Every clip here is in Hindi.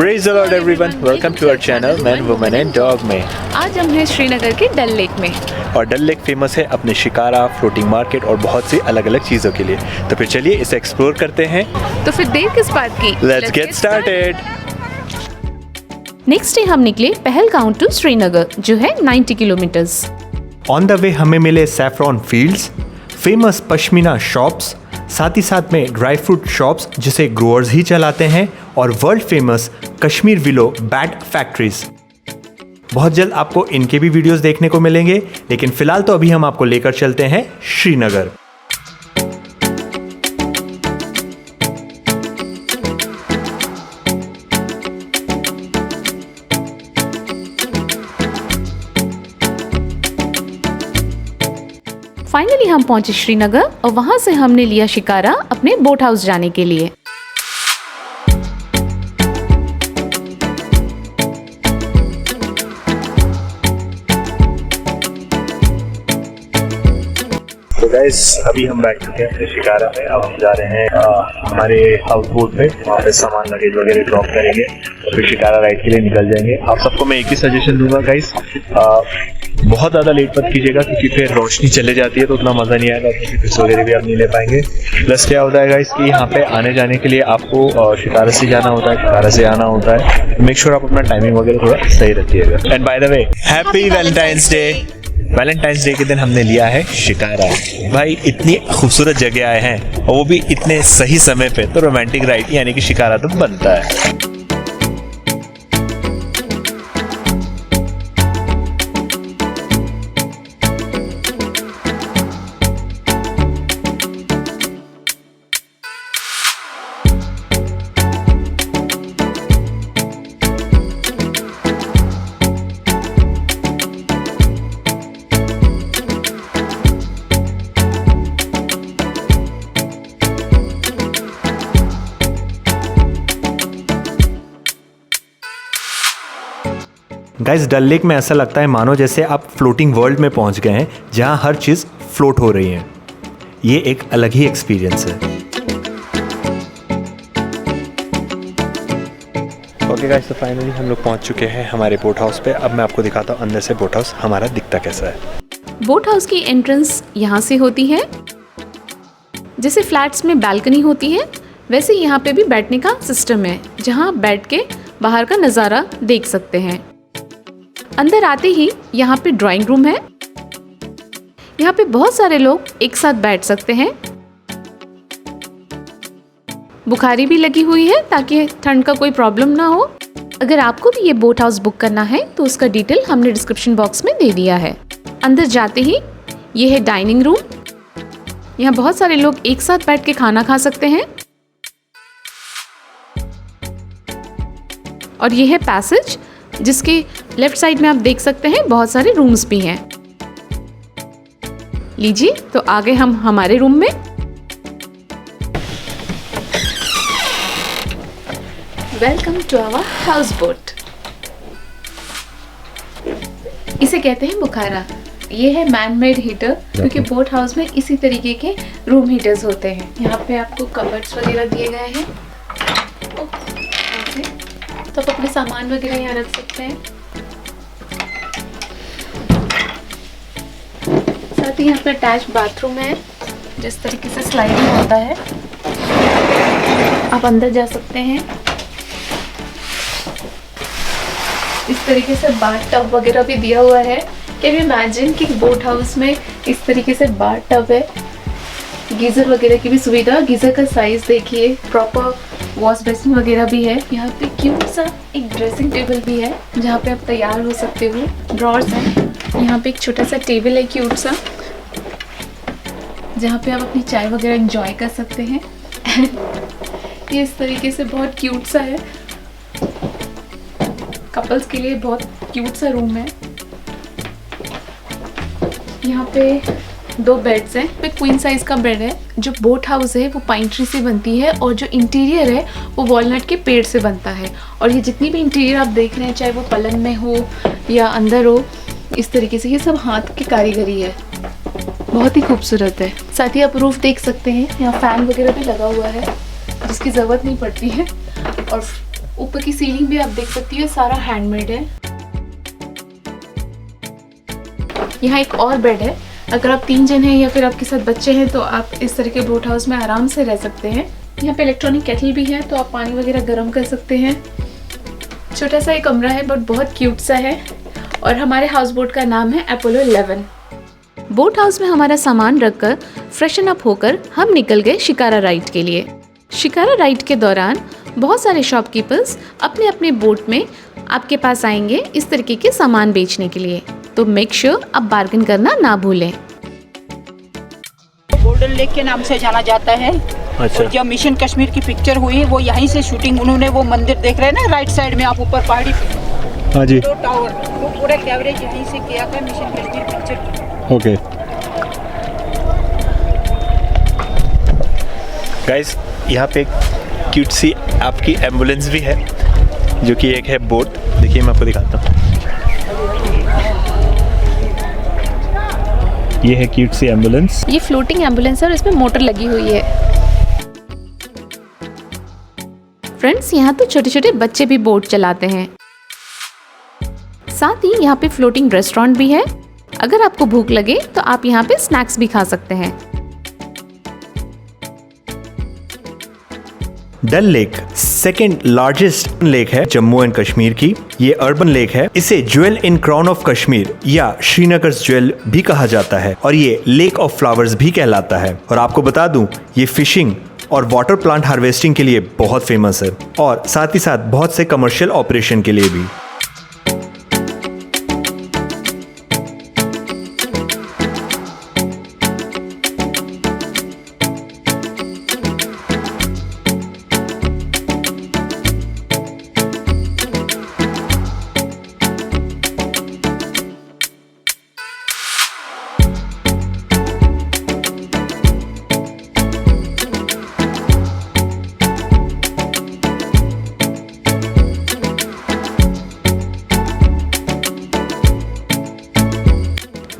Praise the Lord everyone, welcome to our channel Man, Woman and Dog में। आज हम हैं श्रीनगर के डल लेक में और डल लेक फेमस है अपने शिकारा, फ्लोटिंग मार्केट और बहुत सी अलग अलग चीज़ों के लिए। तो फिर चलिए इसे एक्सप्लोर करते हैं। तो फिर देर किस बात की, Let's get started। Next day हम निकले पहलगाम टू श्रीनगर जो है 90 किलोमीटर्स। ऑन द वे हमें मिले saffron fields, famous pashmina shops, साथ ही साथ में ड्राई फ्रूट शॉप्स जिसे ग्रोअर्स ही चलाते हैं, और world famous Kashmir willow bat factories. बहुत जल्द आपको इनके भी वीडियोस देखने को मिलेंगे, लेकिन फिलहाल तो अभी हम आपको लेकर चलते हैं श्रीनगर। फाइनली हम पहुंचे श्रीनगर और वहां से हमने लिया शिकारा अपने बोट हाउस जाने के लिए। तो गाइस अभी हम बैठ चुके हैं अपने शिकारा में। अब हम जा रहे हैं हमारे हाउस बोट पे, वहाँ पे सामान लगेज वगैरह ड्रॉप करेंगे और फिर शिकारा राइड के लिए निकल जाएंगे। आप सबको मैं एक ही सजेशन दूंगा गाइस, बहुत ज़्यादा लेट मत कीजिएगा क्योंकि फिर रोशनी चले जाती है तो उतना मज़ा नहीं आएगा, क्योंकि पिक्स वगैरह भी आप नहीं ले पाएंगे। प्लस क्या होता है गाइस कि यहाँ पे आने जाने के लिए आपको शिकारा से जाना होता है, शिकारा से आना होता है। मेक श्योर आप अपना टाइमिंग वगैरह थोड़ा सही रखिएगा। And by the way happy Valentine's day. Valentine's day के दिन हमने लिया है शिकारा। भाई इतनी खूबसूरत जगह आए हैं और वो भी इतने सही समय पे, तो रोमांटिक राइड यानी कि शिकारा तो बनता है। गाइस डल लेक में ऐसा लगता है मानो जैसे आप फ्लोटिंग वर्ल्ड में पहुंच गए हैं, जहां हर चीज़ फ्लोट हो रही है। ये एक अलग ही एक्सपीरियंस है। ओके गाइस, तो फाइनली हम लोग पहुंच चुके हैं हमारे बोट हाउस पे। अब मैं आपको दिखाता हूँ अंदर से बोट हाउस हमारा दिखता कैसा है। बोट हाउस की एंट्रेंस यहाँ से होती है। जैसे फ्लैट्स में बालकनी होती है, वैसे यहाँ पे भी बैठने का सिस्टम है, जहाँ बैठ के बाहर का नज़ारा देख सकते हैं। अंदर आते ही यहाँ पे ड्राइंग रूम है। यहाँ पे बहुत सारे लोग एक साथ बैठ सकते हैं। बुखारी भी लगी हुई है ताकि ठंड का कोई प्रॉब्लम ना हो। अगर आपको भी ये बोट हाउस बुक करना है तो उसका डिटेल हमने डिस्क्रिप्शन बॉक्स में दे दिया है। अंदर जाते ही ये है डाइनिंग रूम। यहाँ बहुत सारे लोग एक साथ बैठ के खाना खा सकते हैं। और ये है पैसेज, जिसके लेफ्ट साइड में आप देख सकते हैं बहुत सारे रूम्स भी हैं। लीजिए तो आ गए हम हमारे रूम में। Welcome to our house boat. इसे कहते हैं बुखारा। ये है मैन मेड हीटर, क्योंकि बोट हाउस में इसी तरीके के रूम हीटर्स होते हैं। यहाँ पे आपको कबर्ड्स वगैरह दिए गए हैं, तो आप अपने सामान वगैरह यहाँ रख सकते हैं। साथ ही यहाँ पे अटैच बाथरूम है, जिस तरीके से स्लाइडिंग होता है। आप अंदर जा सकते हैं। इस तरीके से बाथ टब वगैरह भी दिया हुआ है। कैन यू इमेजिन कि बोट हाउस में इस तरीके से बाथ टब है। गीज़र वगैरह की भी सुविधा। गीज़र का साइज देखिए, प्रॉपर वॉश बेसिन वगैरह भी है। यहाँ पे क्यूट सा एक ड्रेसिंग टेबल भी है, जहाँ पे आप तैयार हो सकते हो। ड्रॉर्स हैं। यहाँ पे एक छोटा सा टेबल है क्यूट सा, जहाँ पे आप अपनी चाय वगैरह एंजॉय कर सकते हैं। ये इस तरीके से बहुत क्यूट सा है। कपल्स के लिए बहुत क्यूट सा रूम है। यहाँ पे 2 बेड्स हैं। पे क्वीन साइज का बेड है। जो बोट हाउस है वो पाइन ट्री से बनती है, और जो इंटीरियर है वो वॉलनट के पेड़ से बनता है। और ये जितनी भी इंटीरियर आप देख रहे हैं, चाहे वो पलंग में हो या अंदर हो, इस तरीके से ये सब हाथ की कारीगरी है। बहुत ही खूबसूरत है। साथ ही आप रूफ देख सकते हैं, यहाँ फैन वगैरह भी लगा हुआ है जिसकी ज़रूरत नहीं पड़ती है। और ऊपर की सीलिंग भी आप देख सकती हो, सारा हैंडमेड है। यहाँ एक और बेड है, अगर आप 3 जन हैं या फिर आपके साथ बच्चे हैं तो आप इस तरह के बोट हाउस में आराम से रह सकते हैं। यहाँ पे इलेक्ट्रॉनिक केटल भी है, तो आप पानी वगैरह गर्म कर सकते हैं। छोटा सा एक कमरा है बट बहुत क्यूट सा है, और हमारे हाउस बोट का नाम है अपोलो 11। बोट हाउस में हमारा सामान रखकर फ्रेशन अप होकर हम निकल गए शिकारा राइड के लिए। शिकारा राइड के दौरान बहुत सारे शॉपकीपर्स अपने अपने बोट में आपके पास आएंगे इस तरीके के सामान बेचने के लिए, तो मेक श्योर आप बार्गेन करना ना भूलें। गोल्डन लेक के नाम से जाना जाता है। अच्छा। और जब मिशन कश्मीर की पिक्चर हुई वो यहीं से शूटिंग, उन्होंने वो मंदिर देख रहे हैं ना राइट साइड में आप ऊपर पहाड़ी पे, हाँ जी, दो टावर, वो पूरा कवरेज यहीं से किया था mission Kashmir picture. Okay guys, यहाँ पे एक क्यूट सी आपकी एम्बुलेंस भी है, जो कि एक है बोट। देखिए मैं आपको दिखाता हूँ, ये है क्यूट सी एम्बुलेंस। ये फ्लोटिंग एम्बुलेंस है और इसमें मोटर लगी हुई है। फ्रेंड्स, यहाँ तो छोटे छोटे बच्चे भी बोट चलाते हैं। साथ ही यहाँ पे फ्लोटिंग रेस्टोरेंट भी है, अगर आपको भूख लगे तो आप यहाँ पे स्नैक्स भी खा सकते हैं। डल लेक सेकेंड लार्जेस्ट लेक है जम्मू एंड कश्मीर की। ये अर्बन लेक है, इसे jewel in crown of Kashmir या श्रीनगर ज्वेल भी कहा जाता है, और ये लेक ऑफ फ्लावर्स भी कहलाता है। और आपको बता दूं, ये फिशिंग और वाटर प्लांट हार्वेस्टिंग के लिए बहुत फेमस है, और साथ ही साथ बहुत से कमर्शियल ऑपरेशन के लिए भी।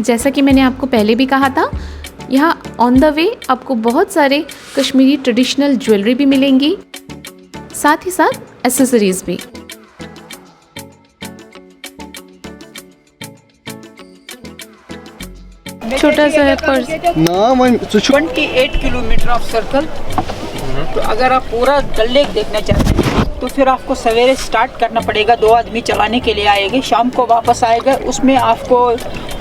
जैसा कि मैंने आपको पहले भी कहा था, यहाँ ऑन द वे आपको बहुत सारे कश्मीरी ट्रेडिशनल ज्वेलरी भी मिलेंगी, साथ ही साथ एसेसरीज भी। छोटा सा है पर्स। 28 kilometre of circle. तो अगर आप पूरा डल लेक देखना चाहते हैं तो फिर आपको सवेरे स्टार्ट करना पड़ेगा, 2 आदमी चलाने के लिए आएंगे, शाम को वापस आएगा। उसमें आपको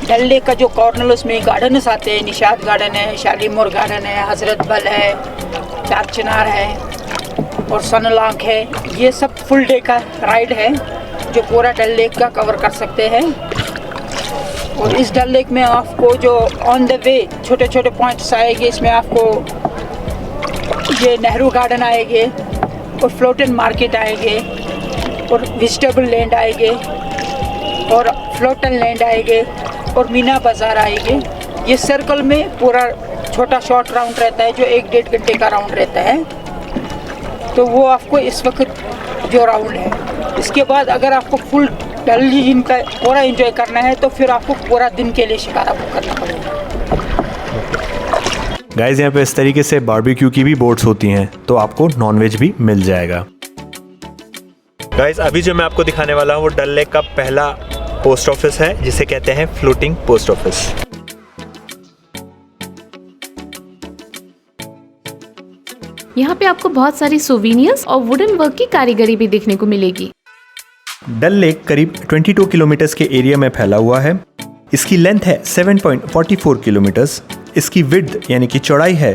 डल लेक का जो कॉर्नर, उसमें गार्डन्स आते हैं, निशाद गार्डन है, शालीमोर गार्डन है, हजरत बल है, चार चिनार है और सनलाख है। ये सब फुल डे का राइड है जो पूरा डल लेक का कवर कर सकते हैं। और इस डल लेक में आपको जो ऑन द वे छोटे छोटे पॉइंट्स आएंगे, इसमें आपको ये नेहरू गार्डन आएंगे और फ्लोटिंग मार्केट आएंगे और वेजिटेबल लैंड आएंगे और फ्लोटन लैंड आएंगे और मीना बाज़ार आएंगे। ये सर्कल में पूरा छोटा शॉर्ट राउंड रहता है जो 1-1.5 घंटे का राउंड रहता है। तो वो आपको इस वक्त जो राउंड है, इसके बाद अगर आपको फुल डल लेक का पूरा एंजॉय करना है तो फिर आपको पूरा दिन के लिए शिकारा बुक करना पड़ेगा। गाइस, यहाँ पे इस तरीके से बारबेक्यू की भी बोट्स होती हैं, तो आपको नॉनवेज भी मिल जाएगा। गाइस, अभी जो मैं आपको दिखाने वाला हूँ वो डल लेक का पहला पोस्ट ऑफिस है, जिसे कहते हैं फ्लोटिंग पोस्ट ऑफिस। यहाँ पे आपको बहुत सारी सोवेनियर्स और वुडन वर्क की कारीगरी भी देखने को मिलेगी। डल लेक करीब 22 किलोमीटर के एरिया में फैला हुआ है। इसकी लेंथ है 7.44 किलोमीटर्स, इसकी विड्थ यानी कि चौड़ाई है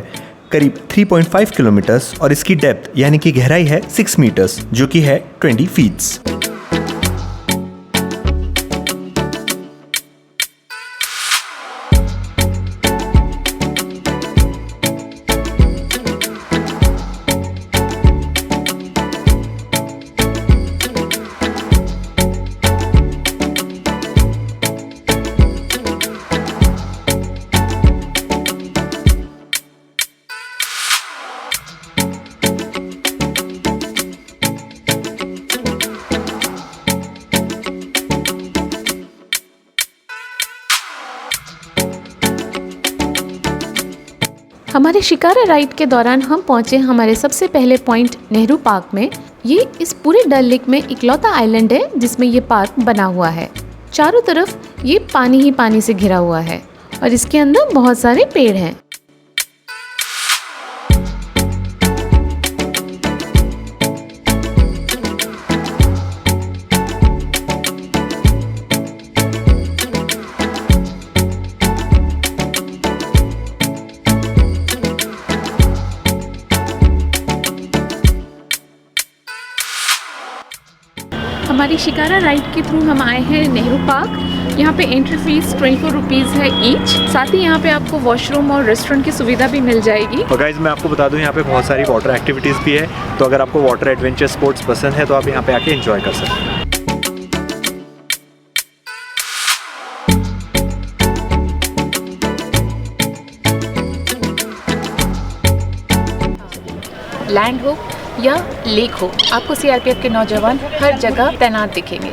करीब 3.5 किलोमीटर्स और इसकी डेप्थ यानी कि गहराई है 6 मीटर्स, जो कि है 20 फीट्स। हमारे शिकारा राइड के दौरान हम पहुंचे हमारे सबसे पहले पॉइंट नेहरू पार्क में, ये इस पूरे डल लेक में इकलौता आइलैंड है जिसमें ये पार्क बना हुआ है। चारों तरफ ये पानी ही पानी से घिरा हुआ है और इसके अंदर बहुत सारे पेड़ हैं। हमारी शिकारा राइड के थ्रू हम आए हैं नेहरू पार्क। यहाँ पे एंट्री फीस 24 रुपीज़ है ईच। साथ ही यहाँ पे आपको वॉशरूम और रेस्टोरेंट की सुविधा भी मिल जाएगी। और गाइज मैं आपको बता दूं यहाँ पे बहुत सारी वाटर एक्टिविटीज़ भी है, तो अगर आपको वाटर एडवेंचर स्पोर्ट्स पसंद है तो आप यहाँ पे आके एंजॉय कर सकते हैं। लैंड हो या लेक हो, आपको सीआरपीएफ के नौजवान हर जगह तैनात दिखेंगे।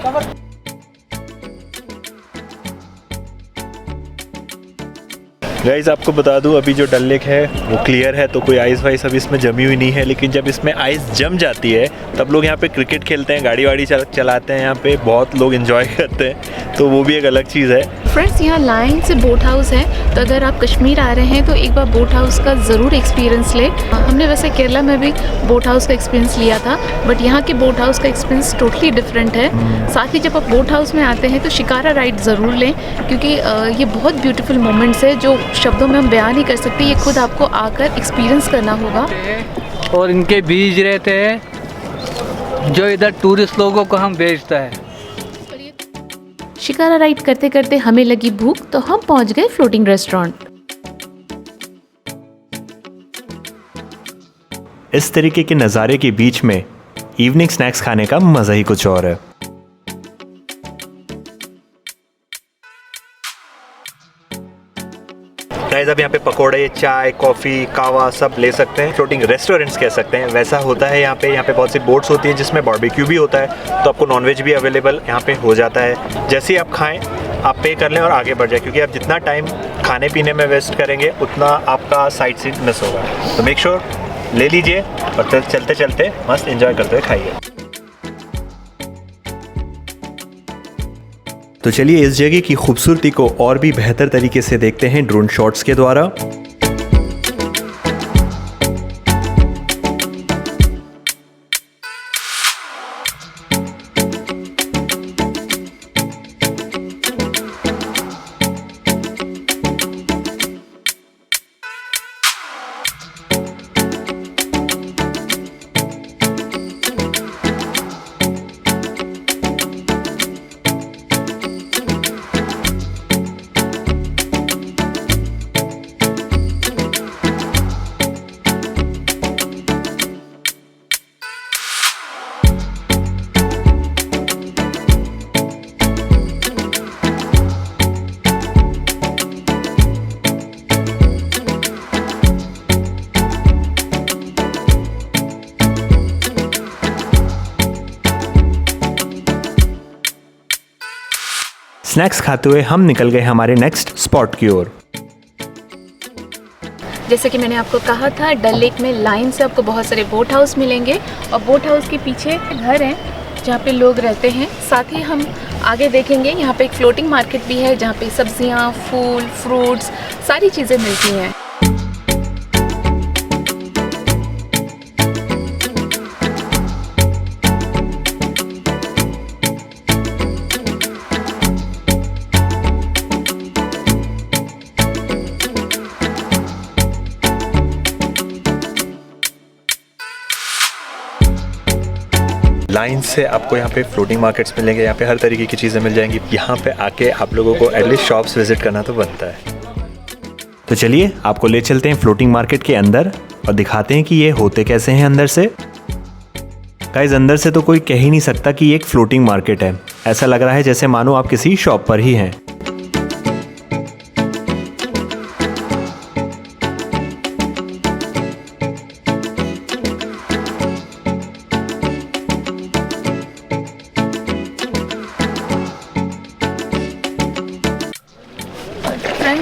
गाइज आपको बता दूं अभी जो डल लेक है वो क्लियर है, तो कोई आइस वाइस अभी इसमें जमी हुई नहीं है, लेकिन जब इसमें आइस जम जाती है तब लोग यहाँ पे क्रिकेट खेलते हैं, गाड़ी वाड़ी चलाते हैं, यहाँ पे बहुत लोग एंजॉय करते हैं, तो वो भी एक अलग चीज़ है। फ्रेंड्स, यहाँ लाइन से बोट हाउस है, तो अगर आप कश्मीर आ रहे हैं तो एक बार बोट हाउस का ज़रूर एक्सपीरियंस लें। हमने वैसे केरला में भी बोट हाउस का एक्सपीरियंस लिया था, बट यहाँ के बोट हाउस का एक्सपीरियंस टोटली डिफरेंट है। साथ ही जब आप बोट हाउस में आते हैं तो शिकारा राइड ज़रूर लें, क्योंकि ये बहुत ब्यूटीफुल मोमेंट्स है जो शब्दों में हम बयान नहीं कर सकते। ये खुद आपको आकर एक्सपीरियंस करना होगा। और इनके बीज रहते हैं जो इधर टूरिस्ट लोगों को हम भेजता है। शिकारा राइड करते करते हमें लगी भूख, तो हम पहुंच गए फ्लोटिंग रेस्टोरेंट। इस तरीके के नज़ारे के बीच में इवनिंग स्नैक्स खाने का मज़ा ही कुछ और है। गाइस अब यहाँ पे पकोड़े, चाय, कॉफ़ी, कावा सब ले सकते हैं। फ्लोटिंग रेस्टोरेंट्स कह सकते हैं, वैसा होता है यहाँ पे बहुत सी बोट्स होती हैं जिसमें बारबेक्यू भी होता है, तो आपको नॉनवेज भी अवेलेबल यहाँ पे हो जाता है। जैसे ही आप खाएं आप पे कर लें और आगे बढ़ जाए, क्योंकि आप जितना टाइम खाने पीने में वेस्ट करेंगे उतना आपका साइट सीन मिस होगा। तो मेक श्योर ले लीजिए और चलते चलते मस्त एंजॉय करते हुए खाइए। तो चलिए इस जगह की खूबसूरती को और भी बेहतर तरीके से देखते हैं ड्रोन शॉट्स के द्वारा। स्नैक्स खाते हुए हम निकल गए हमारे नेक्स्ट स्पॉट की ओर। जैसे कि मैंने आपको कहा था, डल लेक में लाइन से आपको बहुत सारे बोट हाउस मिलेंगे और बोट हाउस के पीछे घर हैं जहाँ पे लोग रहते हैं। साथ ही हम आगे देखेंगे यहाँ पे एक फ्लोटिंग मार्केट भी है जहाँ पे सब्जियाँ, फूल, फ्रूट्स सारी चीज़ें मिलती हैं। लाइन से आपको यहाँ पे फ्लोटिंग मार्केट्स मिलेंगे, यहाँ पे हर तरीके की चीज़ें मिल जाएंगी। यहाँ पे आके आप लोगों को एटलीस्ट शॉप्स विजिट करना तो बनता है। तो चलिए आपको ले चलते हैं फ्लोटिंग मार्केट के अंदर और दिखाते हैं कि ये होते कैसे हैं अंदर से। गाइस अंदर से तो कोई कह ही नहीं सकता कि ये एक फ्लोटिंग मार्केट है। ऐसा लग रहा है जैसे मानो आप किसी शॉप पर ही हैं।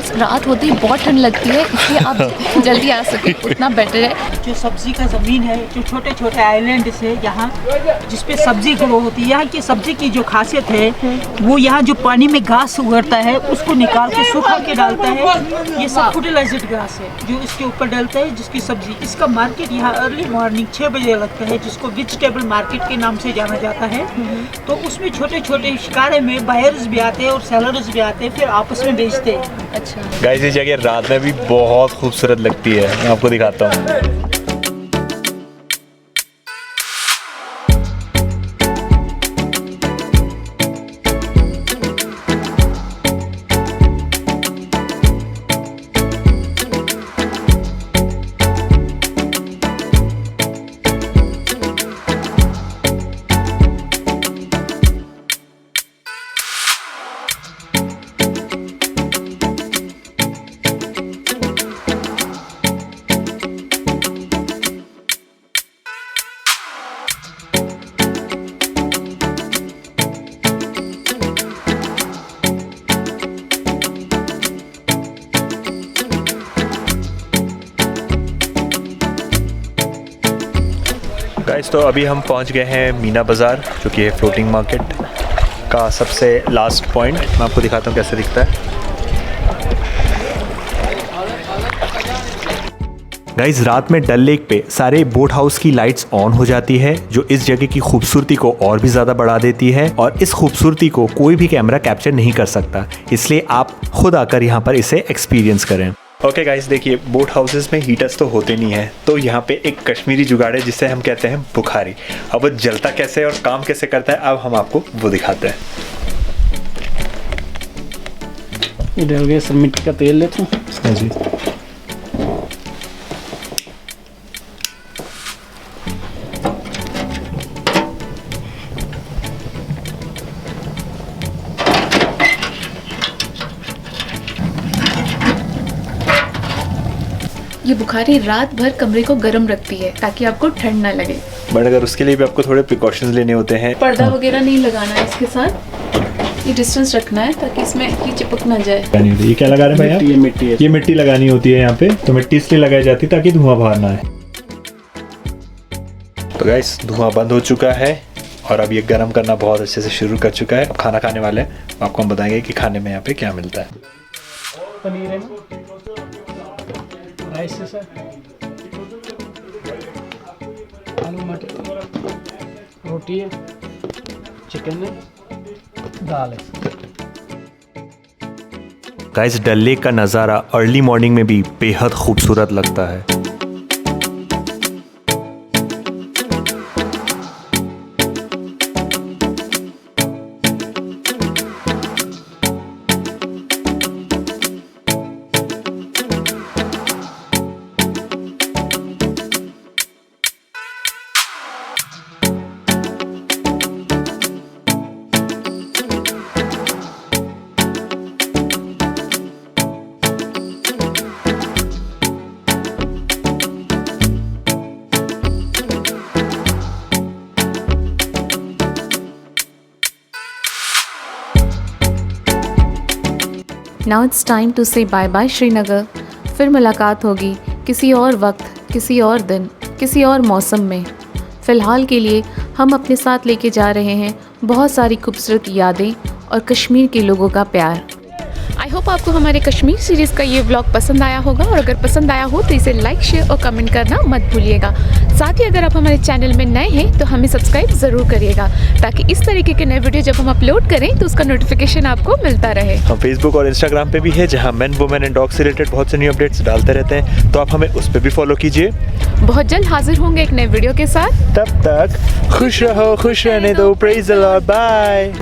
समटाइम्स रात होती ही बहुत ठंड लगती है, इसलिए आप जल्दी आ सके उतना बेटर है। जो सब्जी का ज़मीन है, जो छोटे छोटे आइलैंड है यहाँ जिसपे सब्जी ग्रो होती है, यहाँ की सब्जी की जो खासियत है वो यहाँ जो पानी में घास उगरता है उसको निकाल के सूखा के डालता है। ये सब फर्टिलाइज्ड घास है जो इसके ऊपर डालता है, जिसकी सब्जी। इसका मार्केट यहाँ अर्ली मॉर्निंग 6 बजे लगता है, जिसको वेजिटेबल मार्केट के नाम से जाना जाता है। तो उसमें छोटे छोटे शिकारे में बायर्स भी आते हैं और सेलर्स भी आते हैं, फिर आपस में बेचते हैं। अच्छा गाइस ये जगह रात में भी बहुत खूबसूरत लगती है, मैं आपको दिखाता हूँ। गाइस तो अभी हम पहुंच गए हैं मीना बाज़ार, जो कि है फ्लोटिंग मार्केट का सबसे लास्ट पॉइंट। मैं आपको दिखाता हूँ कैसे दिखता है। गाइस रात में डल लेक पे सारे बोट हाउस की लाइट्स ऑन हो जाती है, जो इस जगह की खूबसूरती को और भी ज़्यादा बढ़ा देती है, और इस खूबसूरती को कोई भी कैमरा कैप्चर नहीं कर सकता, इसलिए आप खुद आकर यहाँ पर इसे एक्सपीरियंस करें। ओके गाइस देखिए, बोट हाउसेस में हीटर्स तो होते नहीं है, तो यहाँ पे एक कश्मीरी जुगाड़ है जिसे हम कहते हैं बुखारी। अब वो जलता कैसे और काम कैसे करता है, अब हम आपको वो दिखाते हैं। डल गया सर, मिट्टी का तेल लेता हूँ। हाँ जी। ये बुखारी रात भर कमरे को गर्म रखती है ताकि आपको ठंड ना लगे। बट अगर उसके लिए भी आपको थोड़े प्रिकॉशंस लेने होते हैं। पर्दा वगैरह नहीं लगाना है इसके साथ, ये डिस्टेंस रखना है ताकि इसमें ये चिपक ना जाए। ये क्या लगा रहे हैं भैया? मिट्टी है। ये मिट्टी लगानी होती है यहाँ पे, तो मिट्टी इसलिए लगाई जाती है ताकि धुआं बाहर ना आए। तो गाइस धुआं बंद हो चुका है और अब ये गर्म करना बहुत अच्छे से शुरू कर चुका है। अब खाना खाने वाले हैं, आपको हम बताएंगे कि खाने में यहाँ पे क्या मिलता है। पनीर है ना, राइस है सर, आलू मटर, रोटी है, चिकन है, दाल है। गाइस डल लेक का नज़ारा अर्ली मॉर्निंग में भी बेहद खूबसूरत लगता है। नाउ इट्स टाइम टू से बाय बाय श्रीनगर। फिर मुलाकात होगी किसी और वक्त, किसी और दिन, किसी और मौसम में। फ़िलहाल के लिए हम अपने साथ लेके जा रहे हैं बहुत सारी खूबसूरत यादें और कश्मीर के लोगों का प्यार। आई होप आपको हमारे कश्मीर सीरीज़ का ये व्लॉग पसंद आया होगा, और अगर पसंद आया हो तो इसे लाइक, शेयर और कमेंट करना मत भूलिएगा। साथ ही अगर आप हमारे चैनल में नए हैं तो हमें सब्सक्राइब ज़रूर करिएगा, ताकि इस तरीके के नए वीडियो जब हम अपलोड करें तो उसका नोटिफिकेशन आपको मिलता रहे। हम फेसबुक और इंस्टाग्राम पे भी है, जहाँ मेन, वुमेन एंड डॉग से रिलेटेड बहुत से न्यू अपडेट्स डालते रहते हैं, तो आप हमें उस पर भी फॉलो कीजिए। बहुत जल्द हाजिर होंगे एक नए वीडियो के साथ। तब तक खुश रहो, खुश रहने दो। Praise the lord, bye.